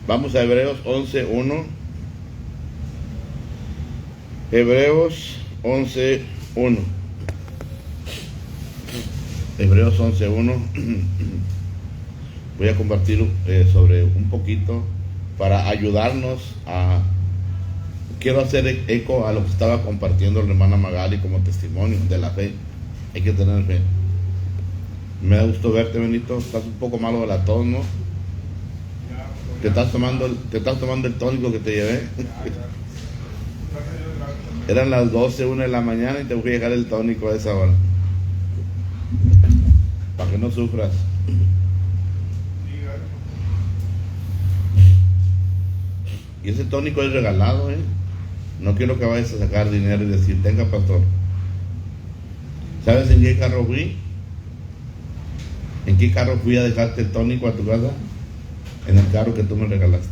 Vamos a Hebreos 11:1. Hebreos 11:1. Hebreos 11:1. Voy a compartir sobre un poquito para ayudarnos a... Quiero hacer eco a lo que estaba compartiendo la hermana Magali como testimonio de la fe. Hay que tener fe. Me da gusto verte, Benito. Estás un poco malo de la tos, ¿no? ¿Te estás tomando el tónico que te llevé? Eran las 12, 1 de la mañana y tengo que llegar el tónico a esa hora. Para que no sufras. Y ese tónico es regalado, No quiero que vayas a sacar dinero y decir, tenga, pastor. ¿Sabes en qué carro fui? ¿En qué carro fui a dejarte el tónico a tu casa? En el carro que tú me regalaste.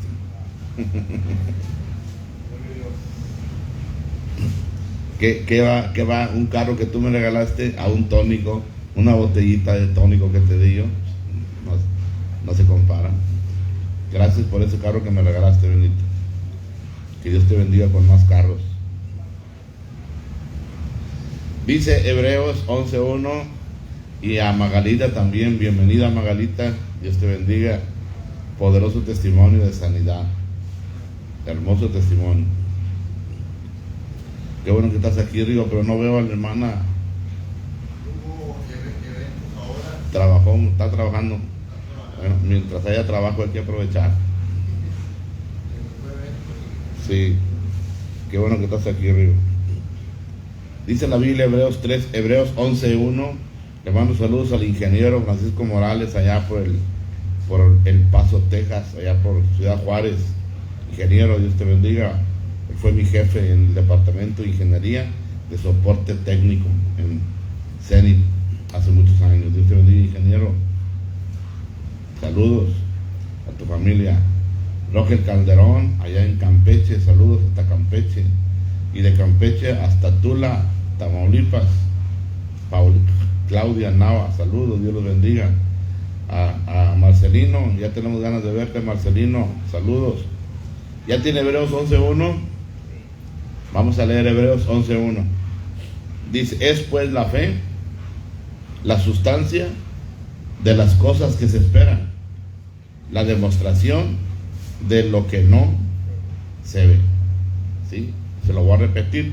¿Qué va un carro que tú me regalaste a un tónico, una botellita de tónico que te di yo? No se compara. Gracias por ese carro que me regalaste, Benito. Que Dios te bendiga con más carros. Dice Hebreos 11:1. Y a Magalita también, bienvenida Magalita, Dios te bendiga. Poderoso testimonio de sanidad, hermoso testimonio. Qué bueno que estás aquí, Rigo, pero no veo a la hermana. Está trabajando. Bueno, mientras haya trabajo hay que aprovechar. Sí, qué bueno que estás aquí, Rigo. Dice la Biblia, Hebreos 11:1. Le mando saludos al ingeniero Francisco Morales allá por El Paso, Texas, allá por Ciudad Juárez. Ingeniero, Dios te bendiga. Él fue mi jefe en el departamento de ingeniería de soporte técnico en Zenit hace muchos años. Dios te bendiga, ingeniero. Saludos a tu familia. Roger Calderón, allá en Campeche, saludos hasta Campeche. Y de Campeche hasta Tula, Tamaulipas. Claudia Nava, saludos, Dios los bendiga. A Marcelino, ya tenemos ganas de verte, Marcelino, saludos. ¿Ya tiene Hebreos 11:1? Vamos a leer Hebreos 11:1. Dice, es pues la fe, la sustancia de las cosas que se esperan, la demostración de lo que no se ve. ¿Sí? Se lo voy a repetir.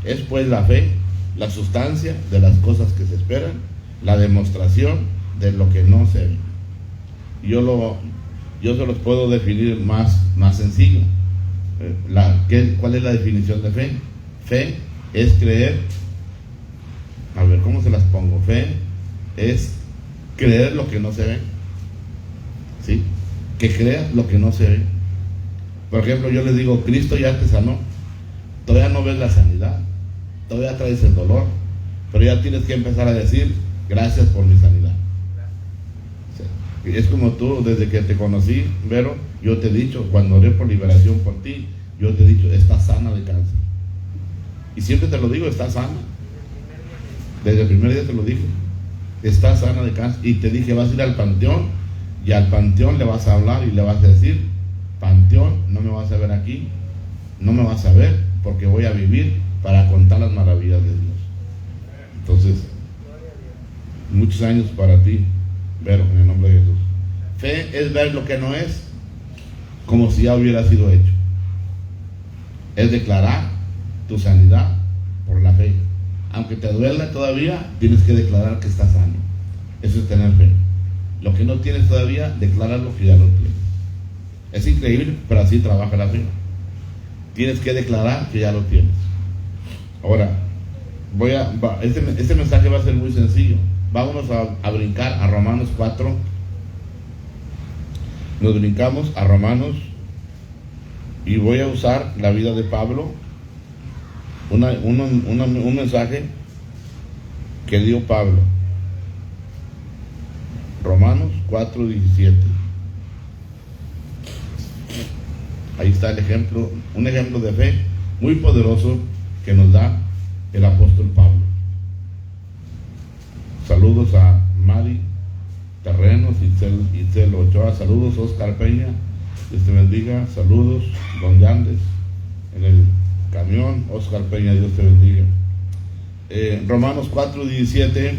Es pues la fe, la sustancia de las cosas que se esperan, la demostración de lo que no se ve. Yo se los puedo definir más sencillo. ¿Cuál es la definición de fe? Fe es creer. A ver, ¿cómo se las pongo? Fe es creer lo que no se ve. ¿Sí? Que crea lo que no se ve. Por ejemplo, yo les digo, Cristo ya te sanó. Todavía no ves la sanidad. Todavía traes el dolor, pero ya tienes que empezar a decir, gracias por mi sanidad. Es como tú, desde que te conocí, Vero, yo te he dicho, cuando oré por liberación por ti, yo te he dicho, estás sana de cáncer. Y siempre te lo digo, estás sana. Desde el primer día te lo dije, estás sana de cáncer. Y te dije, vas a ir al panteón, y al panteón le vas a hablar y le vas a decir, panteón, no me vas a ver aquí, no me vas a ver, porque voy a vivir para contar las maravillas de Dios. Entonces, muchos años para ti, Vero, en el nombre de Jesús. Fe es ver lo que no es como si ya hubiera sido hecho. Es declarar tu sanidad por la fe. Aunque te duela todavía, tienes que declarar que estás sano. Eso es tener fe. Lo que no tienes todavía, decláralo que ya lo tienes. Es increíble, pero así trabaja la fe. Tienes que declarar que ya lo tienes. Ahora, este mensaje va a ser muy sencillo. Vámonos a brincar a Romanos 4. Nos brincamos a Romanos y voy a usar la vida de Pablo, un mensaje que dio Pablo. Romanos 4:17. Ahí está el ejemplo, un ejemplo de fe muy poderoso que nos da el apóstol Pablo. Saludos a Mari Terrenos, Itzel Ochoa, saludos Oscar Peña, Dios te bendiga. Saludos, donde andes, en el camión. Oscar Peña, Dios te bendiga. Romanos 4:17.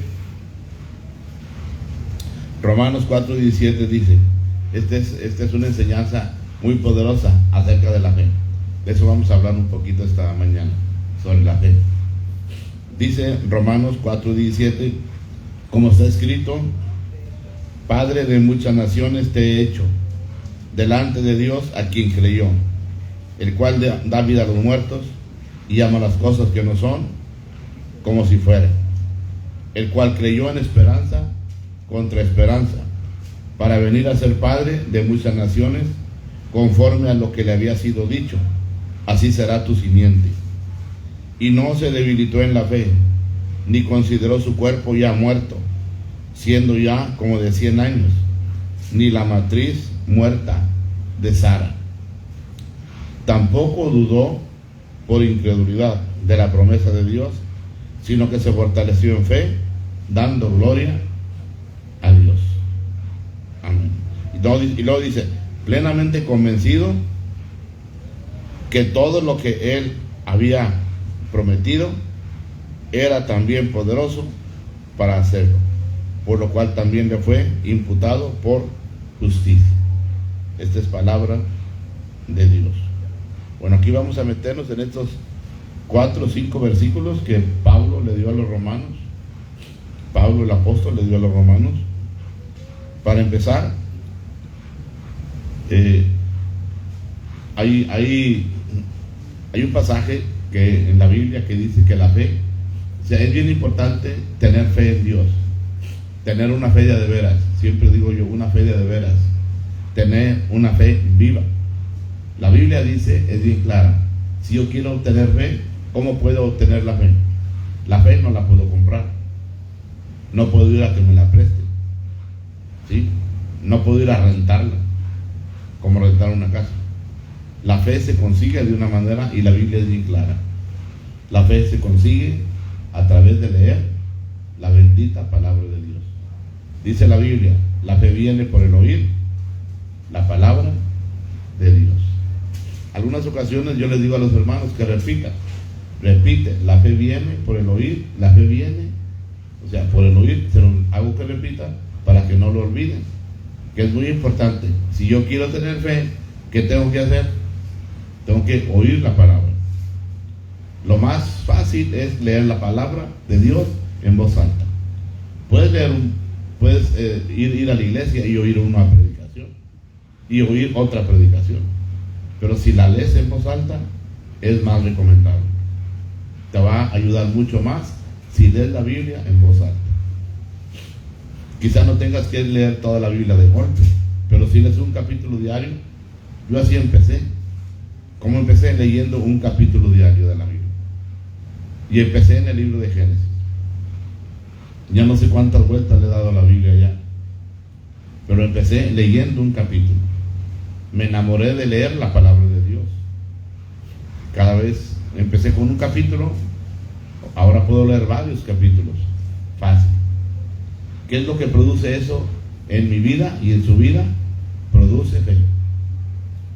Romanos 4:17 dice, esta es una enseñanza muy poderosa acerca de la fe. De eso vamos a hablar un poquito esta mañana, sobre la fe. Dice Romanos 4:17, como está escrito, Padre de muchas naciones te he hecho, delante de Dios a quien creyó, el cual da vida a los muertos y llama las cosas que no son como si fueran, el cual creyó en esperanza contra esperanza, para venir a ser padre de muchas naciones, conforme a lo que le había sido dicho, así será tu simiente. Y no se debilitó en la fe, ni consideró su cuerpo ya muerto, siendo ya como de 100 años, ni la matriz muerta de Sara. Tampoco dudó por incredulidad de la promesa de Dios, sino que se fortaleció en fe, dando gloria a Dios. Amén. Y luego dice, plenamente convencido que todo lo que él había prometido era también poderoso para hacerlo, por lo cual también le fue imputado por justicia. Esta es palabra de Dios. Bueno, aquí vamos a meternos en estos 4 o 5 versículos que Pablo le dio a los romanos. Pablo el apóstol le dio a los romanos. Para empezar, hay un pasaje que en la Biblia que dice que la fe, o sea, es bien importante tener fe en Dios, tener una fe de veras. Siempre digo yo, una fe de veras, tener una fe viva. La Biblia dice, es bien clara, si yo quiero obtener fe, ¿cómo puedo obtener la fe? La fe no la puedo comprar, no puedo ir a que me la presten, ¿sí? No puedo ir a rentarla, como rentar una casa. La fe se consigue de una manera, y la Biblia es bien clara. La fe se consigue a través de leer la bendita palabra de Dios. Dice la Biblia, la fe viene por el oír la palabra de Dios. Algunas ocasiones yo les digo a los hermanos que repite, la fe viene por el oír, la fe viene, o sea, por el oír, se lo hago que repita para que no lo olviden, que es muy importante. Si yo quiero tener fe, ¿qué tengo que hacer? Tengo que oír la palabra. Lo más fácil es leer la palabra de Dios en voz alta. Puedes ir a la iglesia y oír una predicación y oír otra predicación, pero si la lees en voz alta es más recomendable. Te va a ayudar mucho más si lees la Biblia en voz alta. Quizás no tengas que leer toda la Biblia de golpe, pero si lees un capítulo diario. Yo así empecé. ¿Cómo empecé? Leyendo un capítulo diario de la Biblia. Y empecé en el libro de Génesis. Ya no sé cuántas vueltas le he dado a la Biblia ya, pero empecé leyendo un capítulo. Me enamoré de leer la palabra de Dios. Cada vez empecé con un capítulo, ahora puedo leer varios capítulos. Fácil. ¿Qué es lo que produce eso en mi vida y en su vida? Produce fe.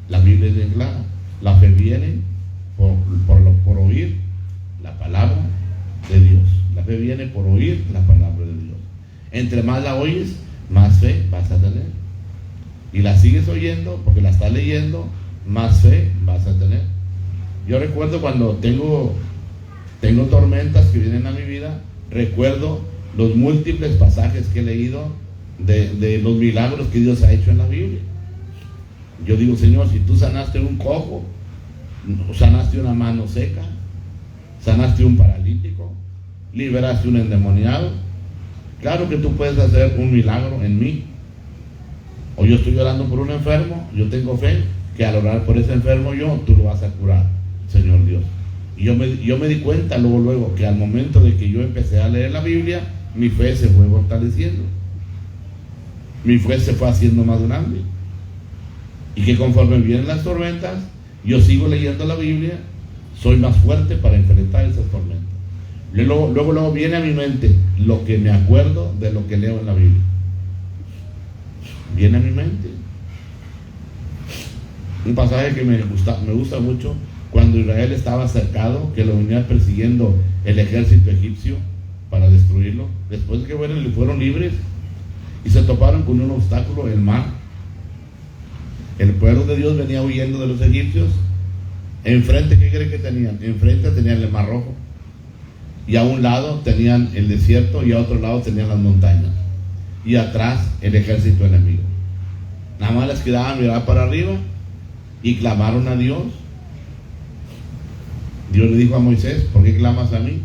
La Biblia es bien clara. La fe viene por oír la palabra de Dios. La fe viene por oír la palabra de Dios. Entre más la oyes, más fe vas a tener. Y la sigues oyendo porque la estás leyendo, más fe vas a tener. Yo recuerdo cuando tengo tormentas que vienen a mi vida, recuerdo los múltiples pasajes que he leído de los milagros que Dios ha hecho en la Biblia. Yo digo, Señor, si tú sanaste un cojo, sanaste una mano seca, sanaste un paralítico, liberaste un endemoniado, claro que tú puedes hacer un milagro en mí. O yo estoy orando por un enfermo, yo tengo fe que al orar por ese enfermo tú lo vas a curar, Señor Dios. Y yo me di cuenta luego que al momento de que yo empecé a leer la Biblia, mi fe se fue fortaleciendo, mi fe se fue haciendo más grande, y que conforme vienen las tormentas, yo sigo leyendo la Biblia, soy más fuerte para enfrentar esas tormentas. Luego viene a mi mente lo que me acuerdo de lo que leo en la Biblia. Viene a mi mente. Un pasaje que me gusta mucho, cuando Israel estaba cercado, que lo venía persiguiendo el ejército egipcio para destruirlo, después de que fueron libres y se toparon con un obstáculo, el mar. El pueblo de Dios venía huyendo de los egipcios. Enfrente, ¿qué creen que tenían? Enfrente tenían el mar Rojo, y a un lado tenían el desierto y a otro lado tenían las montañas, y atrás el ejército enemigo. Nada más les quedaba mirar para arriba y clamaron a Dios. Dios le dijo a Moisés: ¿por qué clamas a mí?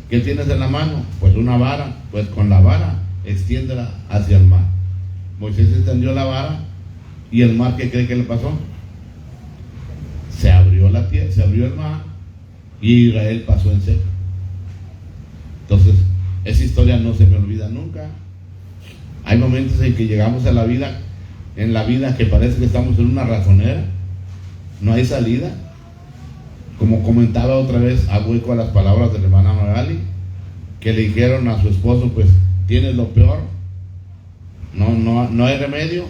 ¿Qué tienes en la mano? Pues una vara. Pues con la vara extiéndela hacia el mar. Moisés extendió la vara, y el mar, ¿qué cree que le pasó? Se abrió la tierra, se abrió el mar, y Israel pasó en seco. Entonces, esa historia no se me olvida nunca. Hay momentos en que llegamos a la vida, en la vida, que parece que estamos en una ratonera, no hay salida. Como comentaba otra vez a hueco a las palabras de la hermana Magali, que le dijeron a su esposo: pues tienes lo peor, no hay remedio.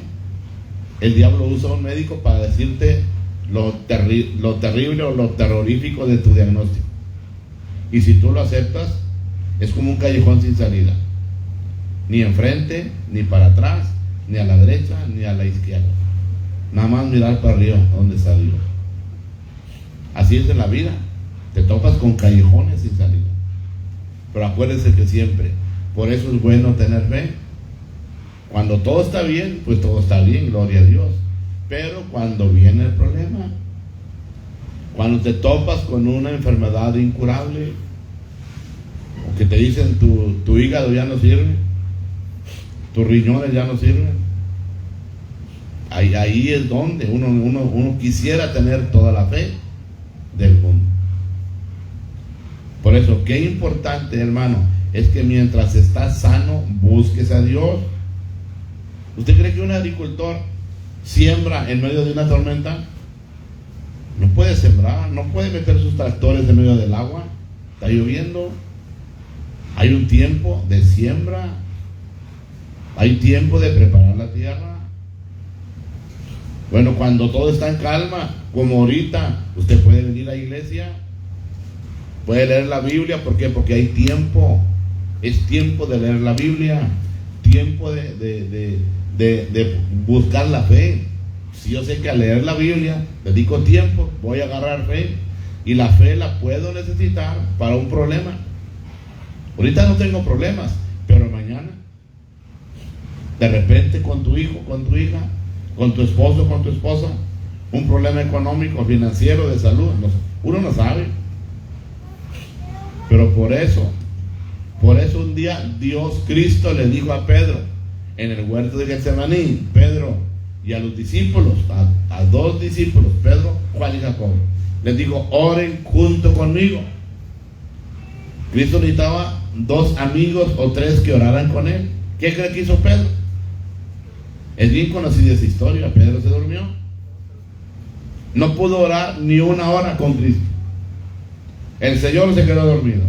El diablo usa a un médico para decirte lo terrible o lo terrorífico de tu diagnóstico, y si tú lo aceptas, es como un callejón sin salida, ni enfrente, ni para atrás, ni a la derecha, ni a la izquierda. Nada más mirar para arriba, donde está Dios. Así es en la vida, te topas con callejones sin salida. Pero acuérdense que siempre, por eso es bueno tener fe. Cuando todo está bien, pues todo está bien, gloria a Dios. Pero cuando viene el problema, cuando te topas con una enfermedad incurable, o que te dicen tu hígado ya no sirve, tus riñones ya no sirven, ahí es donde uno quisiera tener toda la fe del mundo. Por eso, qué importante, hermano, es que mientras estás sano, busques a Dios. ¿Usted cree que un agricultor siembra en medio de una tormenta? No puede sembrar, no puede meter sus tractores en medio del agua. Está lloviendo. Hay un tiempo de siembra, hay tiempo de preparar la tierra. Bueno, cuando todo está en calma, como ahorita, usted puede venir a la iglesia, puede leer la Biblia. ¿Por qué? Porque hay tiempo. Es tiempo de leer la Biblia, tiempo de buscar la fe. Si yo sé que al leer la Biblia dedico tiempo, voy a agarrar fe, y la fe la puedo necesitar para un problema. Ahorita no tengo problemas, pero mañana, de repente, con tu hijo, con tu hija, con tu esposo, con tu esposa, un problema económico, financiero, de salud, uno no sabe. Pero por eso un día Dios, Cristo, le dijo a Pedro en el huerto de Getsemaní: Pedro, y a los discípulos, a dos discípulos, Pedro, Juan y Jacobo, les dijo: oren junto conmigo. Cristo necesitaba 2 amigos o 3 que oraran con él. ¿Qué cree que hizo Pedro? Es bien conocida esa historia. Pedro se durmió, no pudo orar ni una hora con Cristo. El Señor se quedó dormido.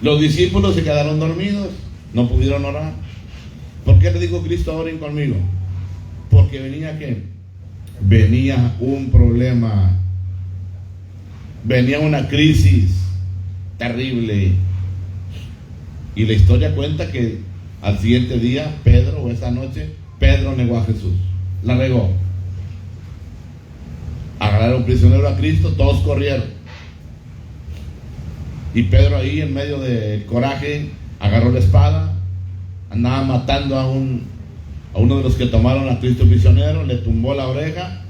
Los discípulos se quedaron dormidos, no pudieron orar. ¿Por qué le dijo Cristo: oren conmigo? Porque venía ¿qué? Venía un problema, venía una crisis terrible. Y la historia cuenta que al siguiente día, Pedro, o esa noche, Pedro negó a Jesús, la regó. Agarraron prisionero a Cristo, todos corrieron, y Pedro, ahí en medio del coraje, agarró la espada, andaba matando a uno de los que tomaron a Cristo prisionero, le tumbó la oreja.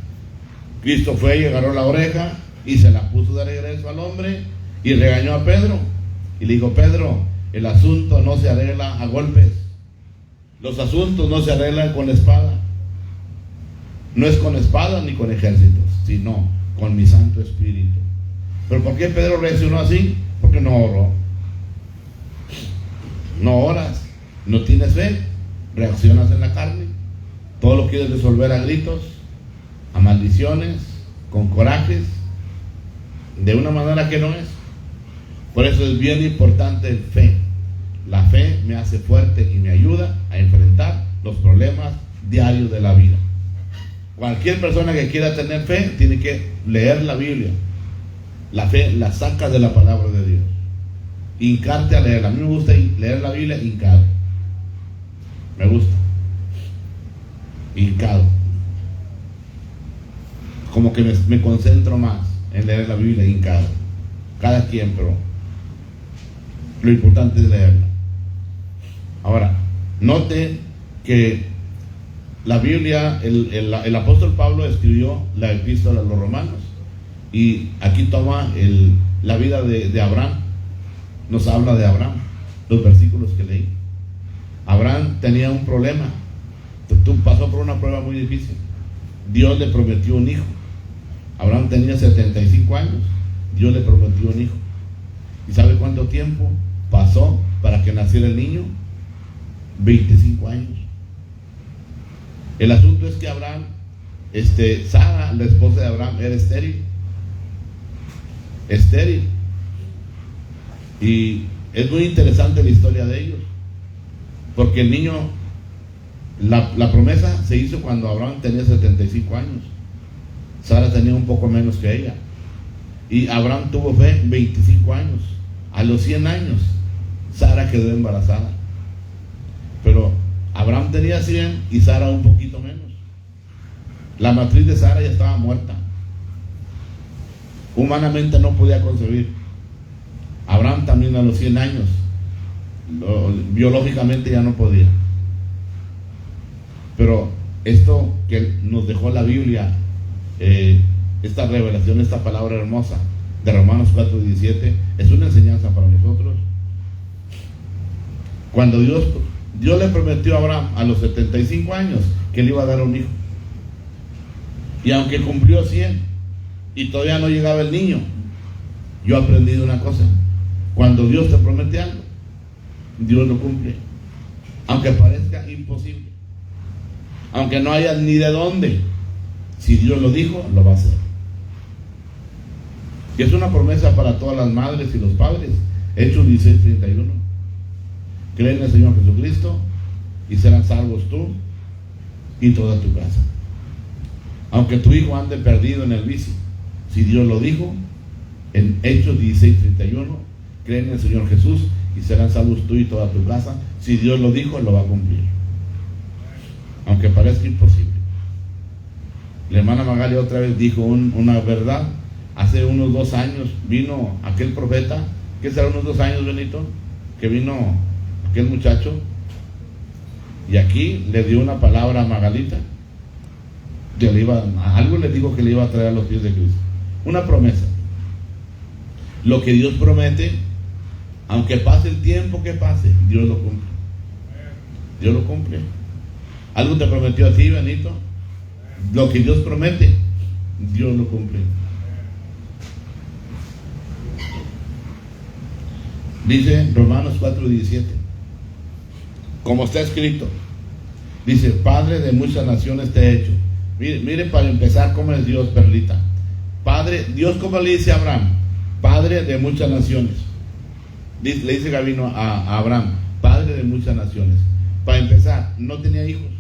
Cristo fue y agarró la oreja y se la puso de regreso al hombre, y regañó a Pedro y le dijo: Pedro, el asunto no se arregla a golpes, los asuntos no se arreglan con la espada. No es con espada ni con ejércitos, sino con mi Santo Espíritu. ¿Pero por qué Pedro reaccionó así? Porque no oró. No oras, no tienes fe, reaccionas en la carne, todo lo quieres resolver a gritos, a maldiciones, con corajes, de una manera que no es. Por eso es bien importante el fe. La fe me hace fuerte y me ayuda a enfrentar los problemas diarios de la vida. Cualquier persona que quiera tener fe tiene que leer la Biblia. La fe la sacas de la palabra de Dios. Hincarte a leerla. A mí me gusta leer la Biblia hincado. Me gusta. Hincado. Como que me concentro más en leer la Biblia hincado. Cada quien, pero lo importante es leerla. Ahora, note que la Biblia, el apóstol Pablo escribió la epístola a los romanos, y aquí toma la vida de Abraham. Nos habla de Abraham, los versículos que leí. Abraham tenía un problema. Pasó por una prueba muy difícil. Dios le prometió un hijo. Abraham tenía 75 años. Dios le prometió un hijo. ¿Y sabe cuánto tiempo pasó para que naciera el niño? 25 años. El asunto es que Abraham, Sara, la esposa de Abraham, era estéril. Y es muy interesante la historia de ellos, porque el niño, la promesa se hizo cuando Abraham tenía 75 años. Sara tenía un poco menos que ella. Y Abraham tuvo fe 25 años. A los 100 años, Sara quedó embarazada. Pero Abraham tenía 100 y Sara un poquito menos. La matriz de Sara ya estaba muerta. Humanamente no podía concebir. Abraham también a los 100 años, biológicamente ya no podía. Pero esto que nos dejó la Biblia, esta revelación, esta palabra hermosa de Romanos 4:17, es una enseñanza para nosotros. Cuando Dios le prometió a Abraham a los 75 años que le iba a dar un hijo, y aunque cumplió 100 y todavía no llegaba el niño, yo he aprendido una cosa: cuando Dios te promete algo, Dios lo cumple, aunque parezca imposible, aunque no haya ni de dónde. Si Dios lo dijo, lo va a hacer. Y es una promesa para todas las madres y los padres. Hechos 16:31. Cree en el Señor Jesucristo y serán salvos tú y toda tu casa. Aunque tu hijo ande perdido en el vicio, si Dios lo dijo, en Hechos 16:31, cree en el Señor Jesús y serán salvos tú y toda tu casa. Si Dios lo dijo, lo va a cumplir, aunque parezca imposible. La hermana Magali otra vez dijo una verdad. Hace unos 2 años vino aquel profeta. ¿Qué será unos 2 años, Benito? Que vino aquel muchacho y aquí le dio una palabra a Magalita. Algo le dijo que le iba a traer a los pies de Cristo. Una promesa. Lo que Dios promete, aunque pase el tiempo que pase, Dios lo cumple. Dios lo cumple. ¿Algo te prometió a ti, Benito? Lo que Dios promete, Dios lo cumple. Dice Romanos 4:17, como está escrito, dice: Padre de muchas naciones te he hecho. Mire para empezar cómo es Dios, Perlita. Padre, Dios, como le dice a Abraham, Padre de muchas naciones. Le dice Gabino a Abraham, Padre de muchas naciones. Para empezar, no tenía hijos.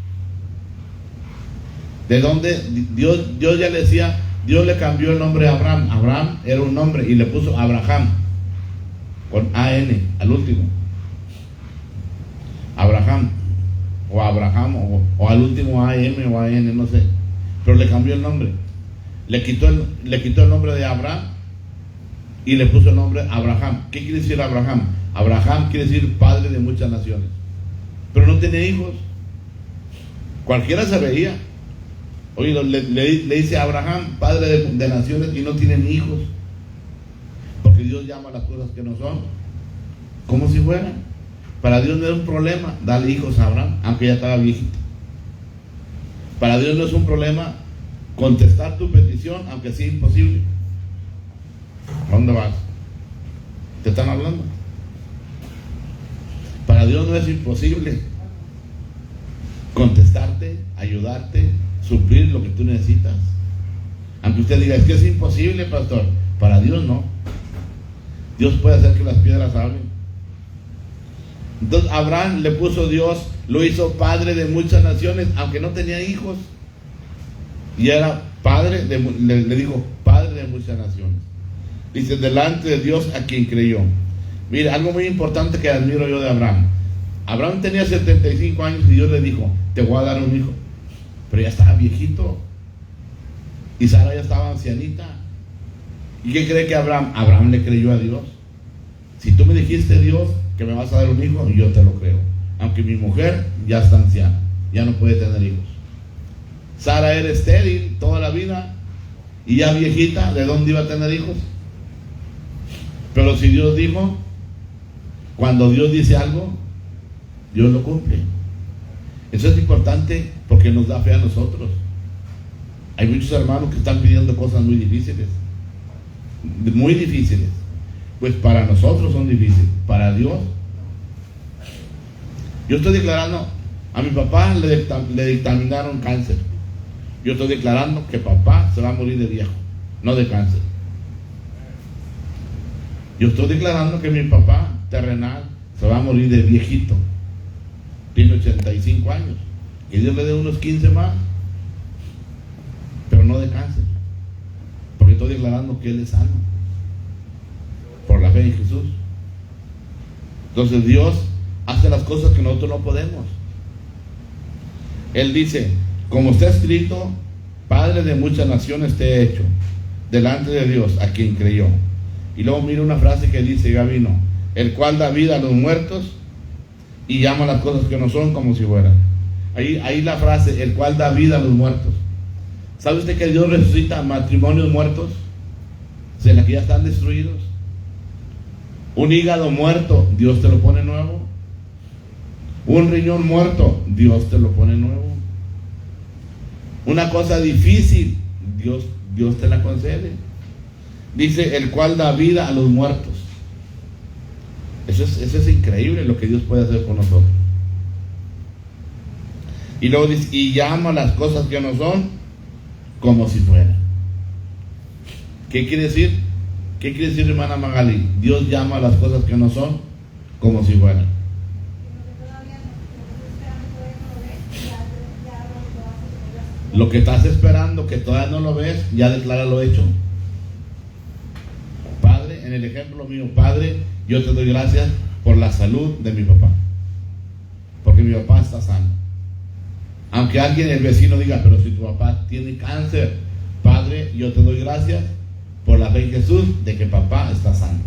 ¿De dónde? Dios ya le decía, Dios le cambió el nombre a Abraham. Abraham era un nombre y le puso Abraham, con A-N al último. Abraham, o al último A-M o A-N, no sé. Pero le cambió el nombre. Le quitó el nombre de Abraham y le puso el nombre Abraham. ¿Qué quiere decir Abraham? Abraham quiere decir padre de muchas naciones. Pero no tenía hijos. Cualquiera se veía. Oye, le dice a Abraham, padre de naciones, y no tienen hijos. Porque Dios llama a las cosas que no son como si fueran. Para Dios no es un problema darle hijos a Abraham, aunque ya estaba viejito. Para Dios no es un problema contestar tu petición, aunque sea imposible. ¿A dónde vas? ¿Te están hablando? Para Dios no es imposible contestarte, ayudarte, suplir lo que tú necesitas. Aunque usted diga, es que es imposible, pastor. Para Dios no. Dios puede hacer que las piedras hablen. Entonces Abraham le puso Dios, lo hizo padre de muchas naciones, aunque no tenía hijos. y era padre le dijo, padre de muchas naciones. Dice, delante de Dios a quien creyó. Mire, algo muy importante que admiro yo de Abraham. Abraham tenía 75 años y Dios le dijo, te voy a dar un hijo. Pero ya estaba viejito. Y Sara ya estaba ancianita. ¿Y qué cree que Abraham? Abraham le creyó a Dios. Si tú me dijiste, Dios, que me vas a dar un hijo, yo te lo creo. Aunque mi mujer ya está anciana, ya no puede tener hijos. Sara era estéril toda la vida y ya viejita, ¿de dónde iba a tener hijos? Pero si Dios dijo, cuando Dios dice algo, Dios lo cumple. Eso es importante porque nos da fe a nosotros. Hay muchos hermanos que están pidiendo cosas muy difíciles. Muy difíciles. Pues para nosotros son difíciles. Para Dios. Yo estoy declarando, a mi papá le dictaminaron cáncer. Yo estoy declarando que papá se va a morir de viejo, no de cáncer. Yo estoy declarando que mi papá terrenal se va a morir de viejito. Tiene 85 años. Que Dios le dé unos 15 más. Pero no de cáncer. Porque estoy declarando que Él es sano. Por la fe en Jesús. Entonces Dios hace las cosas que nosotros no podemos. Él dice, como está escrito, Padre de muchas naciones te he hecho, delante de Dios a quien creyó. Y luego mira una frase que dice Gabino, el cual da vida a los muertos y llama las cosas que no son como si fueran. Ahí la frase, el cual da vida a los muertos. ¿Sabe usted que Dios resucita matrimonios muertos? De los que ya están destruidos. Un hígado muerto, Dios te lo pone nuevo. Un riñón muerto, Dios te lo pone nuevo. Una cosa difícil, Dios te la concede. Dice, el cual da vida a los muertos. Eso es increíble lo que Dios puede hacer con nosotros. Y luego dice, y llama las cosas que no son como si fueran. ¿Qué quiere decir? ¿Qué quiere decir, hermana Magali? Dios llama las cosas que no son como si fueran. Lo que estás esperando, que todavía no lo ves, ya declara lo hecho. Padre, en el ejemplo mío, Padre, yo te doy gracias por la salud de mi papá. Porque mi papá está sano. Aunque alguien, el vecino, diga, pero si tu papá tiene cáncer, Padre, yo te doy gracias por la fe en Jesús de que papá está sano.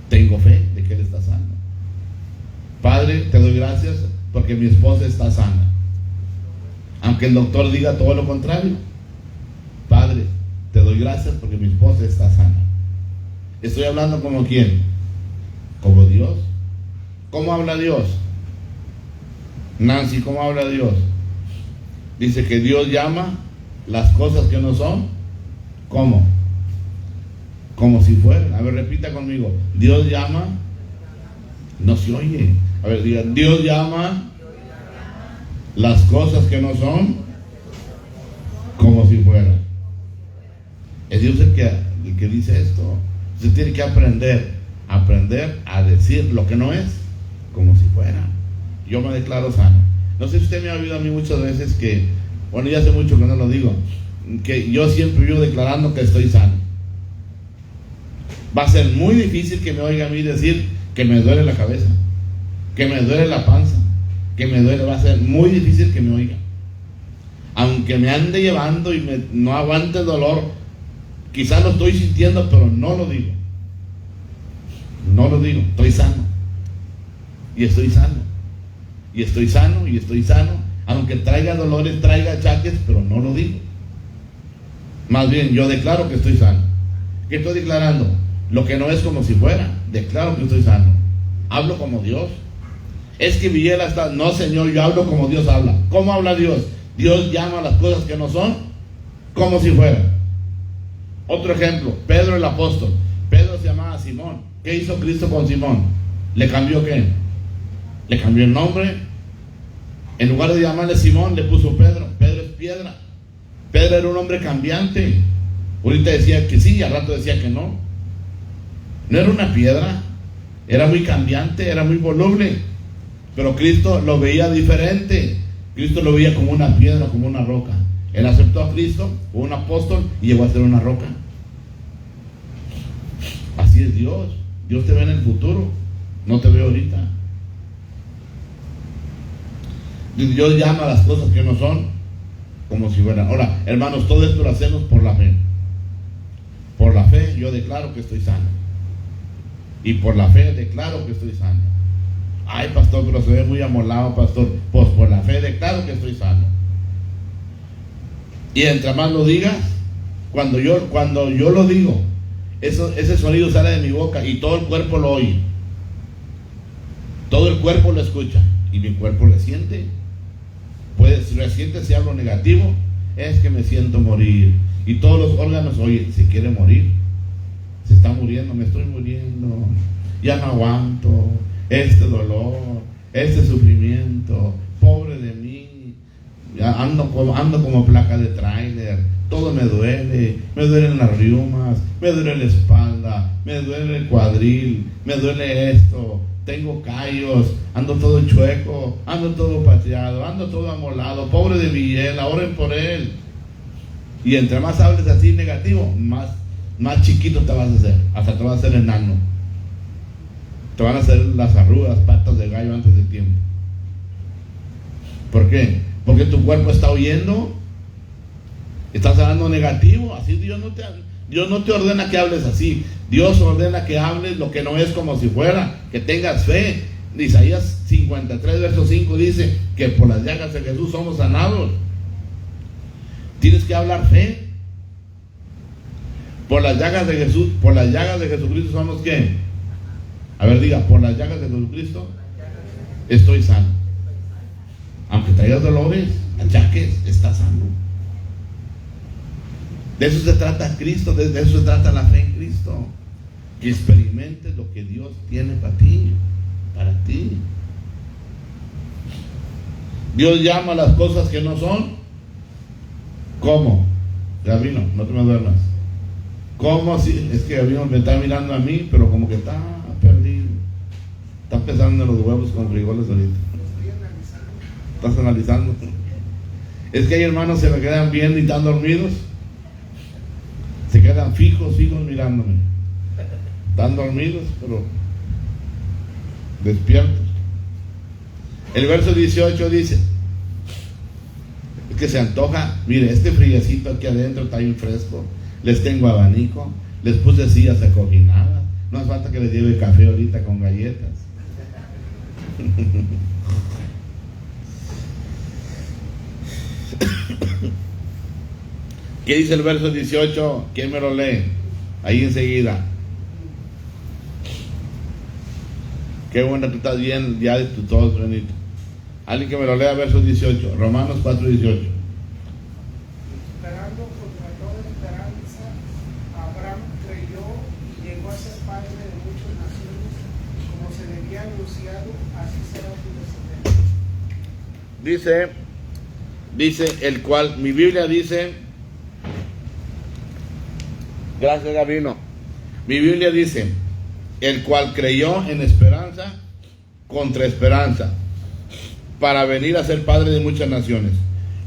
Tengo fe de que Él está sano. Padre, te doy gracias porque mi esposa está sana. Aunque el doctor diga todo lo contrario. Padre, te doy gracias porque mi esposa está sana. Estoy hablando como quién, como Dios. ¿Cómo habla Dios? Nancy, ¿cómo habla Dios? Dice que Dios llama las cosas que no son, ¿cómo? Como si fueran. A ver, repita conmigo. Dios llama, no se oye. A ver, diga, Dios llama las cosas que no son como si fueran. Es Dios el que dice esto. Usted tiene que aprender a decir lo que no es como si fuera. Yo me declaro sano. No sé si usted me ha oído a mí muchas veces que, bueno, ya hace mucho que no lo digo, que yo siempre vivo declarando que estoy sano. Va a ser muy difícil que me oiga a mí decir que me duele la cabeza, que me duele la panza, que me duele. Va a ser muy difícil que me oiga. Aunque me ande llevando y no aguante el dolor, quizás lo estoy sintiendo, pero no lo digo. No lo digo. Estoy sano. Y estoy sano. Y estoy sano, y estoy sano. Aunque traiga dolores, traiga achaques, pero no lo digo. Más bien, yo declaro que estoy sano. ¿Qué estoy declarando? Lo que no es como si fuera. Declaro que estoy sano. Hablo como Dios. Es que Villela está... No, Señor, yo hablo como Dios habla. ¿Cómo habla Dios? Dios llama las cosas que no son como si fueran. Otro ejemplo, Pedro el apóstol. Pedro se llamaba Simón. ¿Qué hizo Cristo con Simón? ¿Le cambió qué? Le cambió el nombre. En lugar de llamarle Simón, le puso Pedro. Pedro es piedra. Pedro era un hombre cambiante. Ahorita decía que sí y al rato decía que no. No era una piedra. Era muy cambiante, era muy voluble. Pero Cristo lo veía diferente. Cristo lo veía como una piedra, como una roca. Él aceptó a Cristo, fue un apóstol y llegó a ser una roca. Así es Dios. Dios te ve en el futuro, no te ve ahorita. Dios llama a las cosas que no son como si fueran. Ahora, hermanos, todo esto lo hacemos por la fe. Por la fe yo declaro que estoy sano. Y por la fe declaro que estoy sano. Ay, pastor, pero se ve muy amolado, pastor. Pues por la fe declaro que estoy sano. Y entre más lo digas, cuando yo lo digo, ese sonido sale de mi boca y todo el cuerpo lo oye. Todo el cuerpo lo escucha y mi cuerpo lo siente. Pues resiente si hablo negativo, es que me siento morir. Y todos los órganos, oye, se quiere morir. Se está muriendo, me estoy muriendo. Ya no aguanto este dolor, este sufrimiento. Pobre de mí. Ya ando como placa de tráiler. Todo me duelen las riumas, me duele la espalda, me duele el cuadril, me duele esto. Tengo callos, ando todo chueco, ando todo pateado, ando todo amolado. Pobre de Miguel, oren por él. Y entre más hables así negativo, más chiquito te vas a hacer. Hasta te vas a hacer enano. Te van a hacer las arrugas, patas de gallo antes de tiempo. ¿Por qué? Porque tu cuerpo está oyendo. Estás hablando negativo. Así Dios no te ordena que hables así. Dios ordena que hables lo que no es como si fuera, que tengas fe. Isaías 53 verso 5 dice que por las llagas de Jesús somos sanados. Tienes que hablar fe. Por las llagas de Jesús, por las llagas de Jesucristo somos ¿qué? A ver, diga, por las llagas de Jesucristo estoy sano. Aunque traigas dolores, achaques, estás sano. De eso se trata Cristo, de eso se trata la fe en Cristo. Que experimentes lo que Dios tiene para ti. Dios llama a las cosas que no son. ¿Cómo? Gabino, no te me duermas. ¿Cómo así? Es que Gabino me está mirando a mí, pero como que está perdido. Está pensando en los huevos con frijoles ahorita. Estás analizando. Es que hay hermanos que se me quedan viendo y están dormidos. Se quedan fijos mirándome. Están dormidos, pero despiertos. El verso 18 dice, es que se antoja, mire, este friecito aquí adentro está bien fresco. Les tengo abanico, les puse sillas acoginadas. No hace falta que les lleve café ahorita con galletas. ¿Qué dice el verso 18? ¿Quién me lo lee? Ahí enseguida. Qué bueno que estás bien, ya de tu todo, Benito. Alguien que me lo lea, verso 18. Romanos 4:18. Esperando contra toda esperanza, Abraham creyó y llegó a ser padre de muchas naciones, como se le había anunciado, así será tu descendencia. Dice el cual, mi Biblia dice, gracias Gabino, mi Biblia dice, el cual creyó en esperanza contra esperanza, para venir a ser padre de muchas naciones,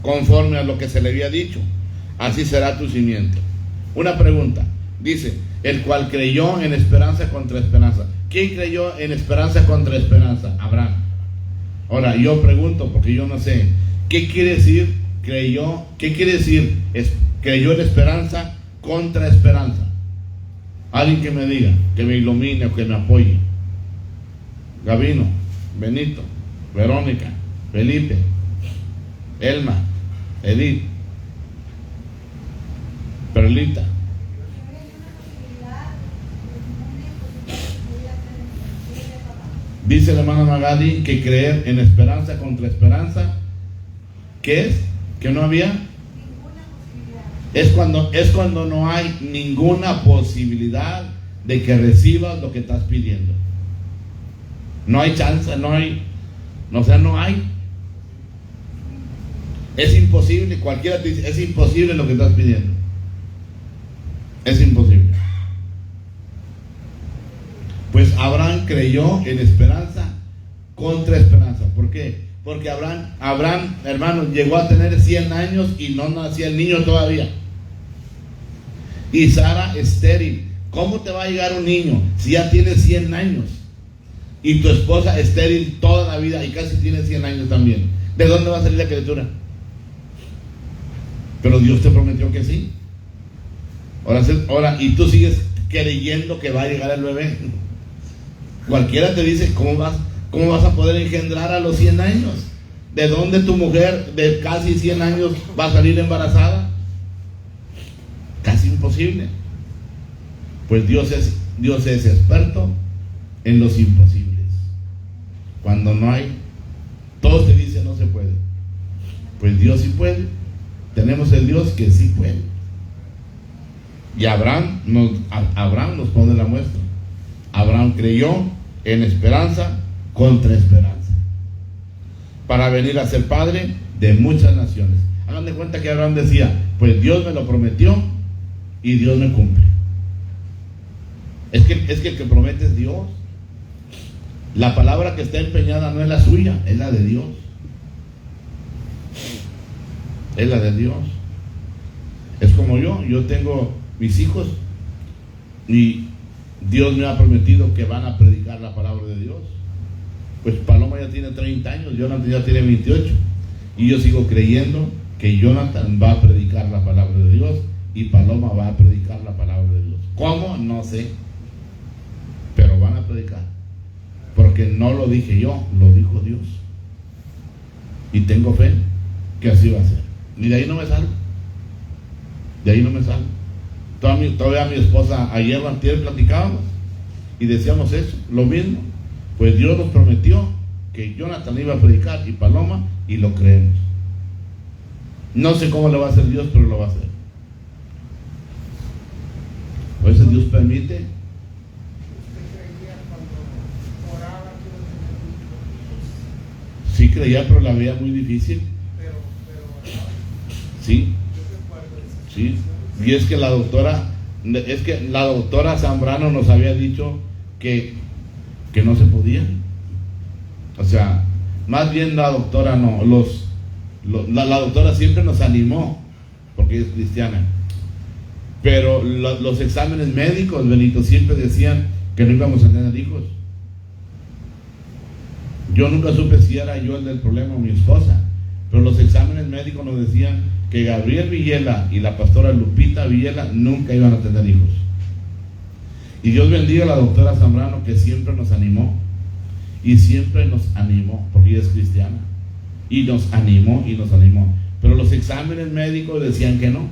conforme a lo que se le había dicho, así será tu simiente. Una pregunta, dice, el cual creyó en esperanza contra esperanza. ¿Quién creyó en esperanza contra esperanza? Abraham. Ahora, yo pregunto, porque yo no sé, ¿qué quiere decir creyó? ¿Qué quiere decir creyó en esperanza contra esperanza? Alguien que me diga, que me ilumine o que me apoye. Gabino, Benito, Verónica, Felipe, Elma, Edith, Perlita. Dice la hermana Magali que creer en esperanza contra esperanza, ¿qué es? Que no había. Es cuando no hay ninguna posibilidad de que recibas lo que estás pidiendo. No hay chance, no hay. Es imposible, cualquiera te dice, es imposible lo que estás pidiendo. Es imposible. Pues Abraham creyó en esperanza contra esperanza. ¿Por qué? Porque Abraham, hermanos, llegó a tener 100 años y no nacía el niño todavía. Y Sara estéril. ¿Cómo te va a llegar un niño si ya tienes 100 años? Y tu esposa estéril toda la vida y casi tiene 100 años también. ¿De dónde va a salir la criatura? Pero Dios te prometió que sí. Ahora, y tú sigues creyendo que va a llegar el bebé. Cualquiera te dice, ¿cómo vas a poder engendrar a los 100 años? ¿De dónde tu mujer de casi 100 años va a salir embarazada? Casi imposible. Pues Dios es experto en los imposibles. Cuando no hay, todos te dicen no se puede. Pues Dios sí puede. Tenemos el Dios que sí puede. Y Abraham nos pone la muestra. Abraham creyó en esperanza contra esperanza, para venir a ser padre de muchas naciones. Hagan de cuenta que Abraham decía, pues Dios me lo prometió y Dios me cumple. Es que el que promete es Dios. La palabra que está empeñada no es la suya, es la de Dios. Es la de Dios. Es como yo tengo mis hijos y Dios me ha prometido que van a predicar la palabra de Dios. Pues Paloma ya tiene 30 años, Jonathan ya tiene 28, y yo sigo creyendo que Jonathan va a predicar la palabra de Dios y Paloma va a predicar la palabra de Dios. ¿Cómo? No sé, pero van a predicar, porque no lo dije yo, lo dijo Dios, y tengo fe que así va a ser. Y de ahí no me salgo. Todavía mi esposa, ayer o antier platicábamos y decíamos eso, lo mismo. Pues Dios nos prometió que Jonathan iba a predicar y Paloma, y lo creemos. No sé cómo lo va a hacer Dios, pero lo va a hacer. Por eso Dios permite. ¿Usted creía cuando oraba que iba a tener hijos? Sí creía, pero la veía muy difícil. Pero oraba. Sí, Yo recuerdo esa sí. situación. Y es que la doctora Zambrano nos había dicho que no se podía. O sea, más bien la doctora no, la doctora siempre nos animó, porque es cristiana. Pero los exámenes médicos, Benito, siempre decían que no íbamos a tener hijos. Yo nunca supe si era yo el del problema o mi esposa, pero los exámenes médicos nos decían que Gabriel Villela y la pastora Lupita Villela nunca iban a tener hijos. Y Dios bendiga a la doctora Zambrano, que siempre nos animó, porque ella es cristiana, y nos animó. Pero los exámenes médicos decían que no.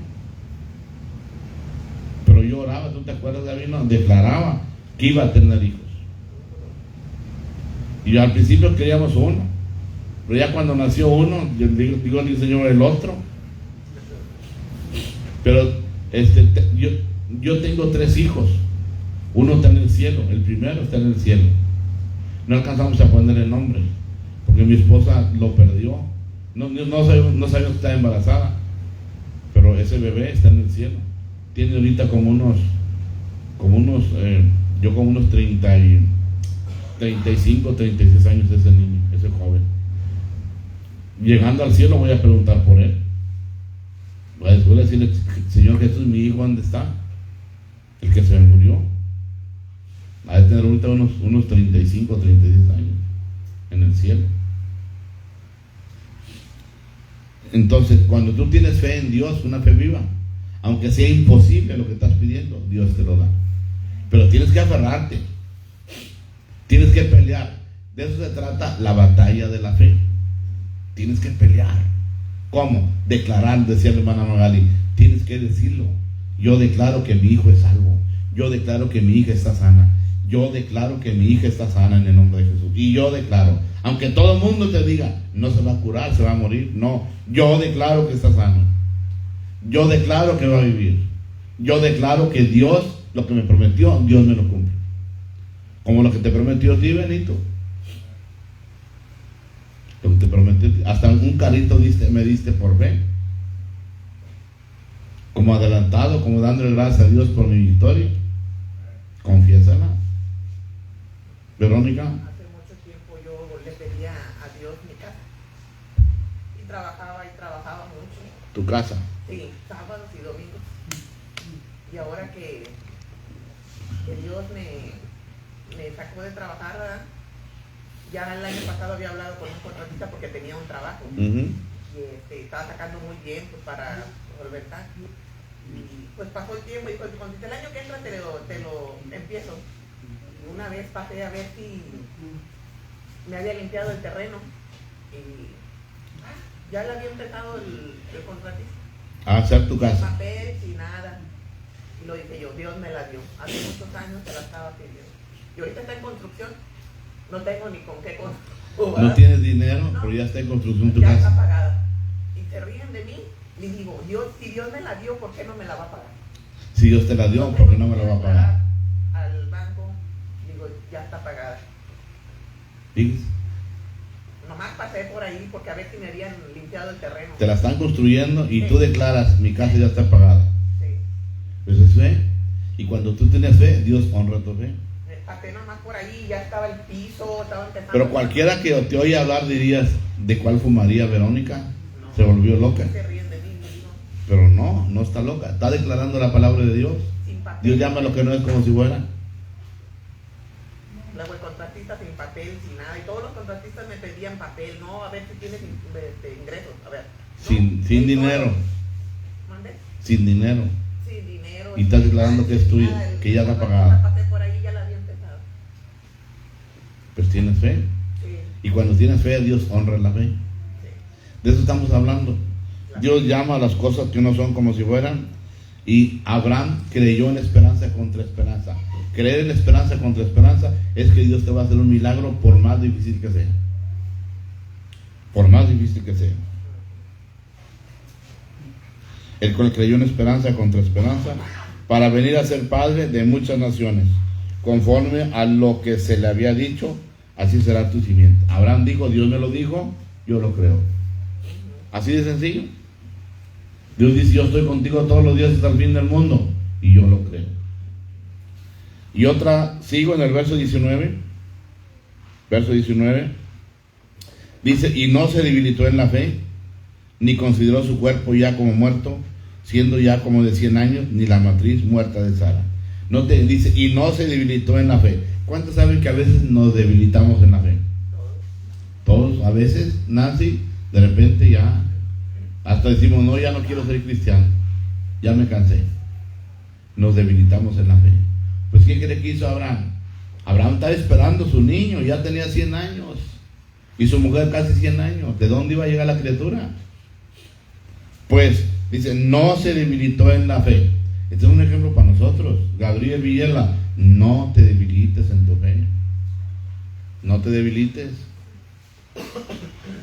Pero yo oraba, ¿tú te acuerdas, David? Declaraba que iba a tener hijos. Y al principio queríamos uno, pero ya cuando nació uno, yo digo al Señor, el otro. Pero yo tengo 3 hijos. Uno está en el cielo, el primero está en el cielo. No alcanzamos a poner el nombre, porque mi esposa lo perdió. No sabíamos que estaba embarazada, pero ese bebé está en el cielo. Tiene ahorita como unos 35, 36 años ese niño, ese joven. Llegando al cielo voy a preguntar por él. Después de decirle, Señor Jesús, mi hijo, ¿dónde está? El que se me murió. Ha de tener ahorita unos 35, 36 años en el cielo. Entonces, cuando tú tienes fe en Dios, una fe viva, aunque sea imposible lo que estás pidiendo, Dios te lo da. Pero tienes que aferrarte, tienes que pelear. De eso se trata la batalla de la fe. Tienes que pelear. ¿Cómo? Declarar, decía la hermana Magali, tienes que decirlo. Yo declaro que mi hijo es salvo. Yo declaro que mi hija está sana. Yo declaro que mi hija está sana en el nombre de Jesús. Y yo declaro, aunque todo el mundo te diga, no se va a curar, se va a morir. No, yo declaro que está sano. Yo declaro que va a vivir. Yo declaro que Dios, lo que me prometió, Dios me lo cumple. Como lo que te prometió a ti, Benito. Lo que te prometió, hasta un carrito me diste por fe. Como adelantado, como dándole gracias a Dios por mi victoria. Confiésala. Verónica. Hace mucho tiempo yo le pedía a Dios mi casa. tu casa. Sí, sábados y domingos. Y ahora que Dios me sacó de trabajar, ¿verdad? Ya el año pasado había hablado con un contratista porque tenía un trabajo. Y estaba sacando muy bien pues, para solventar. Y pues pasó el tiempo y pues cuando el año que entra te lo empiezo. Y una vez pasé a ver si me había limpiado el terreno. Y ya le había empezado el contratista. A hacer tu Sin casa. papel, sin nada. Y lo dije yo, Dios me la dio. Hace muchos años se la estaba pidiendo. Y ahorita está en construcción. No tengo ni con qué construir. No tienes dinero, pero ya está en construcción tu Ya está casa. pagada. Y se ríen de mí. Y digo, Dios, si Dios me la dio, ¿por qué no me la va a pagar? Si Dios te la dio, ¿por qué no me la va a pagar? Al banco, digo, ya está pagada. Fíjese, Nomás pasé por ahí porque a ver si me habían limpiado el terreno. te la están construyendo y tú declaras, mi casa ya está pagada. Sí. Pues es fe. Y cuando tú tienes fe, Dios honra tu fe. Pasé nomás por ahí, ya estaba el piso, estaba empezando. Pero cualquiera que te oye hablar dirías, ¿de cuál fumaría Verónica? No. Se volvió loca. Se ríen de mí, me digo, Pero no está loca. Está declarando la palabra de Dios. sin papel. Dios llama lo que no es como si fuera. Luego el contratista sin papel, sin nada. Y todos los contratistas me pedían papel, no, a ver si tienes ingresos, a ver. No, Sin y dinero. todo. ¿Mande? Sin dinero. Sin dinero. Y estás declarando que es tuyo, que ya está pagada. Pasé por ahí, ya la había empezado. Pues tienes fe. Sí, Y cuando tienes fe, Dios honra la fe. sí. De eso estamos hablando. Dios llama a las cosas que no son como si fueran. Y Abraham creyó en esperanza contra esperanza. Creer en esperanza contra esperanza es que Dios te va a hacer un milagro por más difícil que sea. Por más difícil que sea. Él creyó en esperanza contra esperanza para venir a ser padre de muchas naciones. Conforme a lo que se le había dicho, así será tu simiente. Abraham dijo, Dios me lo dijo, yo lo creo. Así de sencillo. Dios dice, yo estoy contigo todos los días hasta el fin del mundo. Y yo lo creo. Y otra, sigo en el verso 19. Verso 19. Dice, y no se debilitó en la fe, ni consideró su cuerpo ya como muerto, siendo ya como de 100 años, ni la matriz muerta de Sara. Dice, y no se debilitó en la fe. ¿Cuántos saben que a veces nos debilitamos en la fe? Todos, a veces, Nancy, de repente ya, hasta decimos, no, ya no quiero ser cristiano, ya me cansé. Nos debilitamos en la fe. Pues ¿qué cree que hizo Abraham? Abraham estaba esperando a su niño, ya tenía 100 años, y su mujer casi 100 años. ¿De dónde iba a llegar la criatura? Pues, dice, no se debilitó en la fe. Este es un ejemplo para nosotros. Gabriel Villela, no te debilites en tu fe. No te debilites.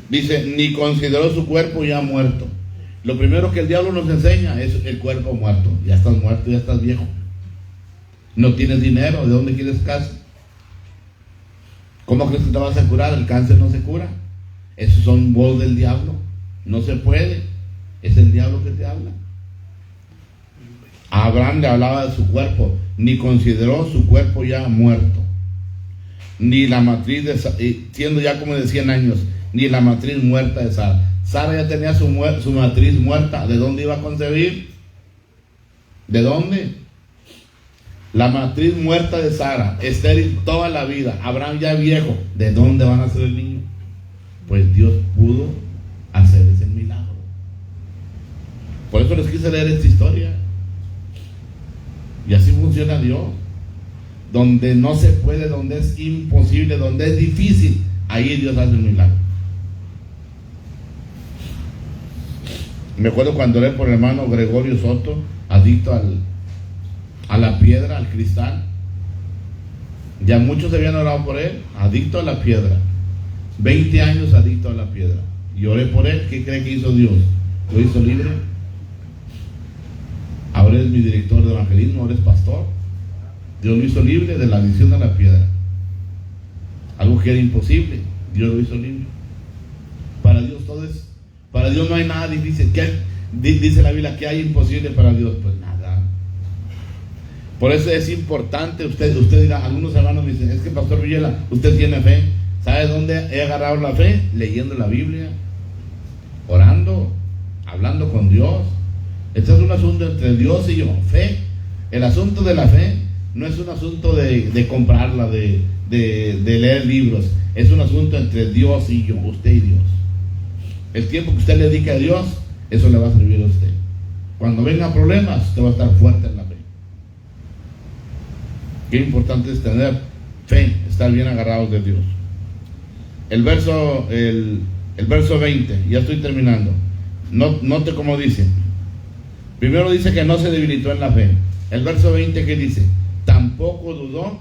Dice, ni consideró su cuerpo ya muerto. Lo primero que el diablo nos enseña es el cuerpo muerto. Ya estás muerto, ya estás viejo. No tienes dinero, ¿de dónde quieres casa? ¿Cómo crees que te vas a curar? El cáncer no se cura. Esos son voz del diablo. No se puede. Es el diablo que te habla. A Abraham le hablaba de su cuerpo, ni consideró su cuerpo ya muerto, ni la matriz siendo ya como de 100 años, ni la matriz muerta de Sara. Sara ya tenía su matriz muerta. ¿De dónde iba a concebir? ¿De dónde? La matriz muerta de Sara, estéril toda la vida. Abraham ya viejo. ¿De dónde van a hacer el niño? Pues Dios pudo hacer ese milagro. Por eso les quise leer esta historia. Y así funciona Dios. Donde no se puede, donde es imposible, donde es difícil, ahí Dios hace un milagro. Me acuerdo cuando oré por el hermano Gregorio Soto, adicto a la piedra, al cristal. Ya muchos habían orado por él, adicto a la piedra. 20 años adicto a la piedra. Y oré por él. ¿Qué cree que hizo Dios? Lo hizo libre. Ahora es mi director de evangelismo, ahora es pastor. Dios lo hizo libre de la adicción a la piedra. Algo que era imposible, Dios lo hizo libre. Para Dios todo es, para Dios no hay nada difícil. ¿Qué dice la Biblia? ¿Qué hay imposible para Dios? Pues nada. Por eso es importante, usted dirá, algunos hermanos me dicen, es que Pastor Villela, usted tiene fe. ¿Sabe dónde he agarrado la fe? Leyendo la Biblia, orando. hablando con Dios. Este es un asunto entre Dios y yo, fe. El asunto de la fe no es un asunto de comprarla, de leer libros. Es un asunto entre Dios y yo, usted y Dios. El tiempo que usted le dedique a Dios, eso le va a servir a usted. Cuando vengan problemas, usted va a estar fuerte en la fe. Qué importante es tener fe, estar bien agarrados de Dios. El verso 20, ya estoy terminando. Note cómo dice. Primero dice que no se debilitó en la fe. El verso 20, ¿qué dice? Tampoco dudó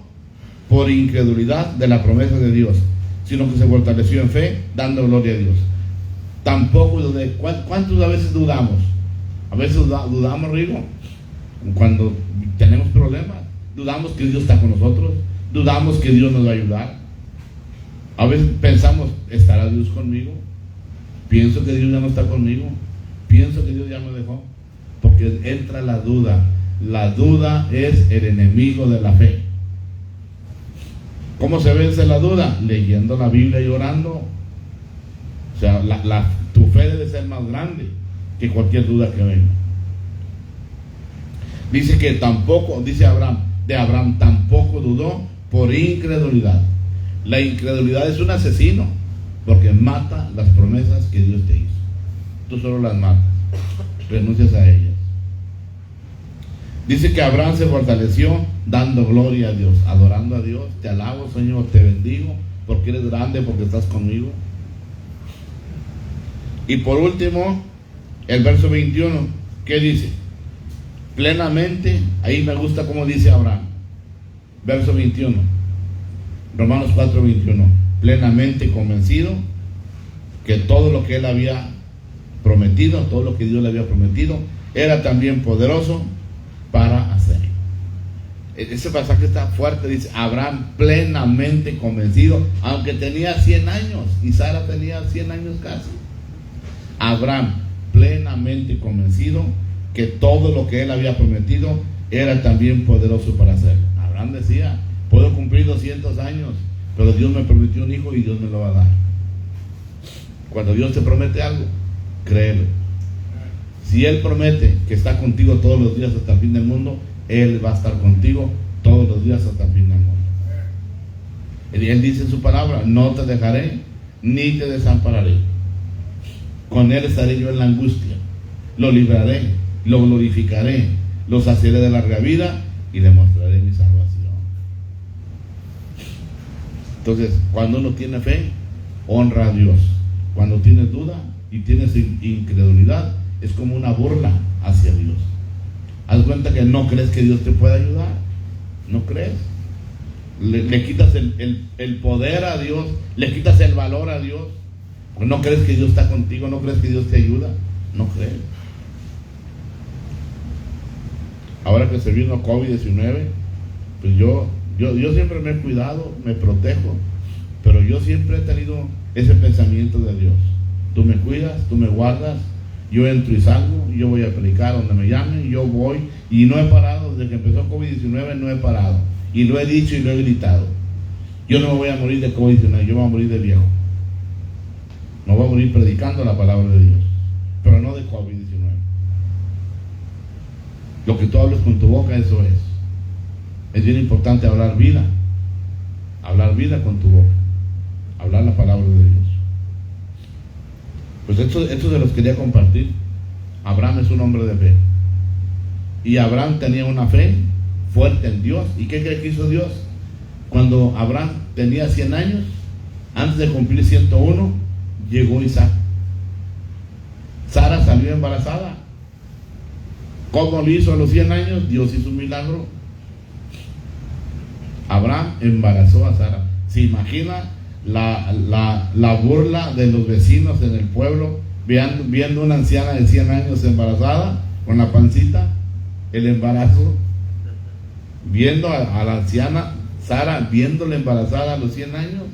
por incredulidad de la promesa de Dios, sino que se fortaleció en fe, dando gloria a Dios. Tampoco dudé. ¿Cuántos a veces dudamos? A veces dudamos, Rigo, cuando tenemos problemas. Dudamos que Dios está con nosotros. Dudamos que Dios nos va a ayudar. A veces pensamos, ¿estará Dios conmigo? Pienso que Dios ya no está conmigo. Pienso que Dios ya me dejó. Porque entra la duda. La duda es el enemigo de la fe. ¿Cómo se vence la duda? Leyendo la Biblia y orando. O sea, tu fe debe ser más grande que cualquier duda que venga. Dice que tampoco, dice Abraham tampoco dudó por incredulidad. La incredulidad es un asesino, porque mata las promesas que Dios te hizo. Tú solo las matas, renuncias a ellas. Dice que Abraham se fortaleció dando gloria a Dios, adorando a Dios. Te alabo, Señor, te bendigo, porque eres grande, porque estás conmigo. Y por último, el verso 21, ¿qué dice? Plenamente, ahí me gusta como dice Abraham. Verso 21, Romanos 4:21. Plenamente convencido que todo lo que él había prometido, todo lo que Dios le había prometido, era también poderoso para hacer. Ese pasaje está fuerte, dice Abraham plenamente convencido, aunque tenía 100 años y Sara tenía 100 años casi. Abraham plenamente convencido que todo lo que él había prometido era también poderoso para hacerlo. Abraham decía, puedo cumplir 200 años, pero Dios me prometió un hijo y Dios me lo va a dar. Cuando Dios te promete algo, créelo. Si Él promete que está contigo todos los días hasta el fin del mundo, Él va a estar contigo todos los días hasta el fin del mundo. Él dice en su palabra, no te dejaré ni te desampararé. Con Él estaré yo en la angustia. Lo libraré, lo glorificaré, lo saciaré de larga vida y le mostraré mi salvación. Entonces, cuando uno tiene fe, honra a Dios. Cuando tienes duda y tienes incredulidad, es como una burla hacia Dios. Haz cuenta que no crees que Dios te pueda ayudar. No crees. Le quitas el poder a Dios, le quitas el valor a Dios. No crees que Dios está contigo, no crees que Dios te ayuda. No crees. Ahora que se vino COVID-19, pues yo siempre me he cuidado, me protejo, pero yo siempre he tenido ese pensamiento de Dios. Tú me cuidas, tú me guardas, yo entro y salgo, yo voy a predicar donde me llamen, yo voy y no he parado, desde que empezó COVID-19 no he parado, y lo he dicho y lo he gritado. Yo no me voy a morir de COVID-19, yo me voy a morir de viejo. Me voy a morir predicando la palabra de Dios, pero no de COVID-19. Lo que tú hables con tu boca, eso es. Es bien importante hablar vida con tu boca, hablar la palabra de Dios. Pues esto se los quería compartir. Abraham es un hombre de fe, y Abraham tenía una fe fuerte en Dios. ¿Y qué cree que hizo Dios? Cuando Abraham tenía 100 años, antes de cumplir 101, llegó Isaac. Sara salió embarazada. ¿Cómo lo hizo a los 100 años? Dios hizo un milagro. Abraham embarazó a Sara. ¿Se imagina la burla de los vecinos en el pueblo viendo una anciana de 100 años embarazada con la pancita? El embarazo, viendo a la anciana Sara viéndola embarazada a los 100 años.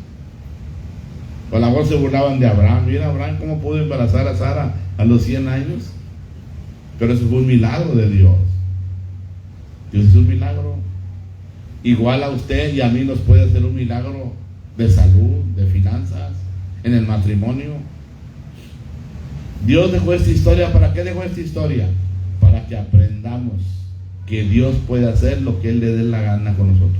A lo mejor se burlaban de Abraham. Mira Abraham cómo pudo embarazar a Sara a los 100 años. Pero eso fue un milagro de Dios. Dios hizo un milagro. Igual a usted y a mí nos puede hacer un milagro de salud, de finanzas, en el matrimonio. Dios dejó esta historia. ¿Para qué dejó esta historia? Para que aprendamos que Dios puede hacer lo que Él le dé la gana con nosotros.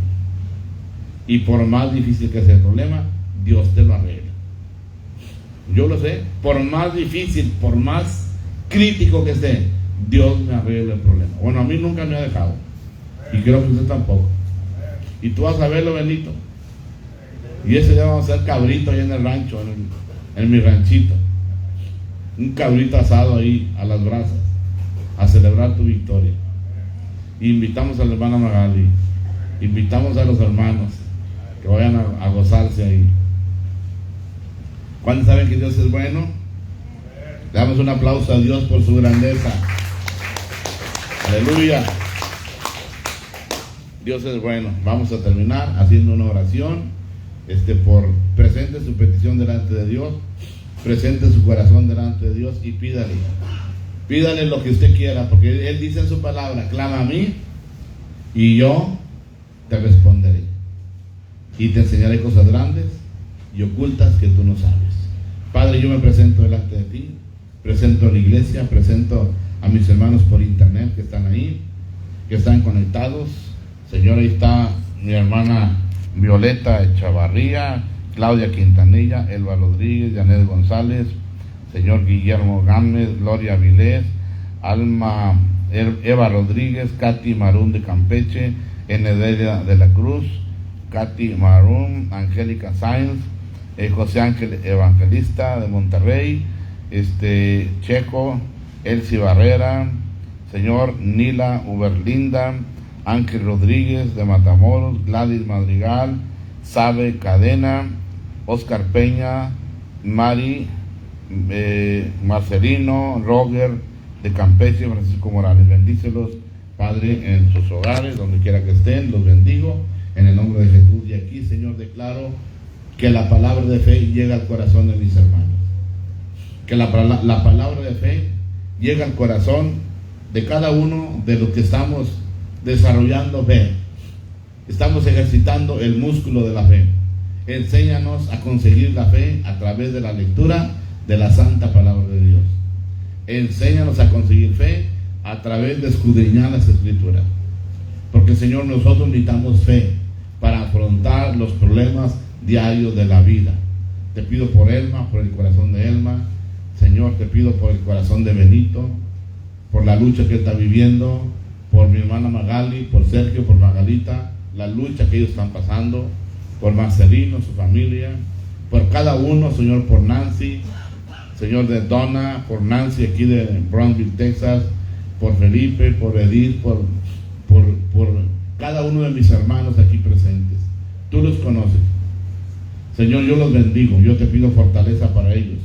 Y por más difícil que sea el problema, Dios te lo arregla. Yo lo sé. Por más difícil, por más crítico que esté, Dios me arregla el problema. Bueno, a mí nunca me ha dejado. Y creo que usted tampoco. Y tú vas a verlo, Benito. Y ese día vamos a hacer cabrito ahí en el rancho, en mi ranchito. Un cabrito asado ahí a las brasas, a celebrar tu victoria. Invitamos a la hermana Magali, invitamos a los hermanos que vayan a gozarse ahí. ¿Cuántos saben que Dios es bueno? Le damos un aplauso a Dios por su grandeza. Aleluya. Dios es bueno. Vamos a terminar haciendo una oración. Presente su petición delante de Dios, presente su corazón delante de Dios y pídale lo que usted quiera, porque Él dice en su palabra: clama a mí y yo te responderé y te enseñaré cosas grandes y ocultas que tú no sabes. Padre, yo me presento delante de ti, presento a la iglesia, presento a mis hermanos por internet que están ahí, que están conectados. Señor, ahí está mi hermana Violeta Echavarría, Claudia Quintanilla, Elba Rodríguez, Janet González, señor Guillermo Gámez, Gloria Vilés, Alma Eva Rodríguez, Katy Marún de Campeche, Enedelia de la Cruz, Katy Marún, Angélica Sáenz, José Ángel Evangelista de Monterrey, Checo, Elsie Barrera, señor Nila Uberlinda, Ángel Rodríguez de Matamoros, Gladys Madrigal, Sabe Cadena, Oscar Peña, Mari, Marcelino, Roger de Campeche, Francisco Morales. Bendícelos, Padre, en sus hogares, donde quiera que estén, los bendigo en el nombre de Jesús. Y aquí, Señor, declaro que la palabra de fe llega al corazón de mis hermanos, que la palabra de fe llega al corazón de cada uno de los que estamos desarrollando fe, estamos ejercitando el músculo de la fe. Enséñanos a conseguir la fe a través de la lectura de la santa palabra de Dios. Enséñanos a conseguir fe a través de escudriñar las escrituras, porque, Señor, nosotros necesitamos fe para afrontar los problemas diarios de la vida. Te pido por Elma, por el corazón de Elma. Señor, te pido por el corazón de Benito, por la lucha que está viviendo, por mi hermana Magali, por Sergio, por Magalita, la lucha que ellos están pasando, por Marcelino, su familia, por cada uno, Señor, por Nancy, Señor, de Donna, por Nancy aquí de Brownsville, Texas, por Felipe, por Edith, por cada uno de mis hermanos aquí presentes. Tú los conoces. Señor, yo los bendigo, yo te pido fortaleza para ellos,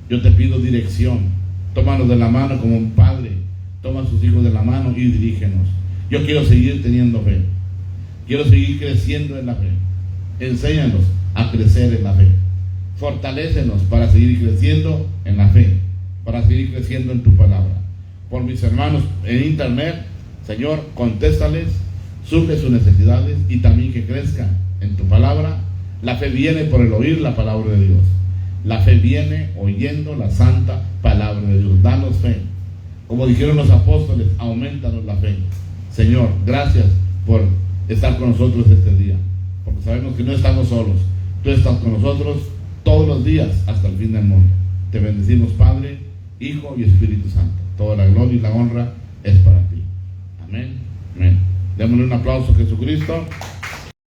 yo te pido dirección. Tómanos de la mano como un padre toma a sus hijos de la mano y dirígenos. Yo quiero seguir teniendo fe, quiero seguir creciendo en la fe. Enséñanos a crecer en la fe, fortalécenos para seguir creciendo en la fe, para seguir creciendo en tu palabra. Por mis hermanos en internet, Señor, contéstales, suple sus necesidades y también que crezcan en tu palabra. La fe viene por el oír la palabra de Dios. La fe viene oyendo la santa palabra de Dios. Danos fe. Como dijeron los apóstoles, aumentanos la fe. Señor, gracias por estar con nosotros este día, porque sabemos que no estamos solos. Tú estás con nosotros todos los días hasta el fin del mundo. Te bendecimos, Padre, Hijo y Espíritu Santo. Toda la gloria y la honra es para ti. Amén. Amén. Démosle un aplauso a Jesucristo.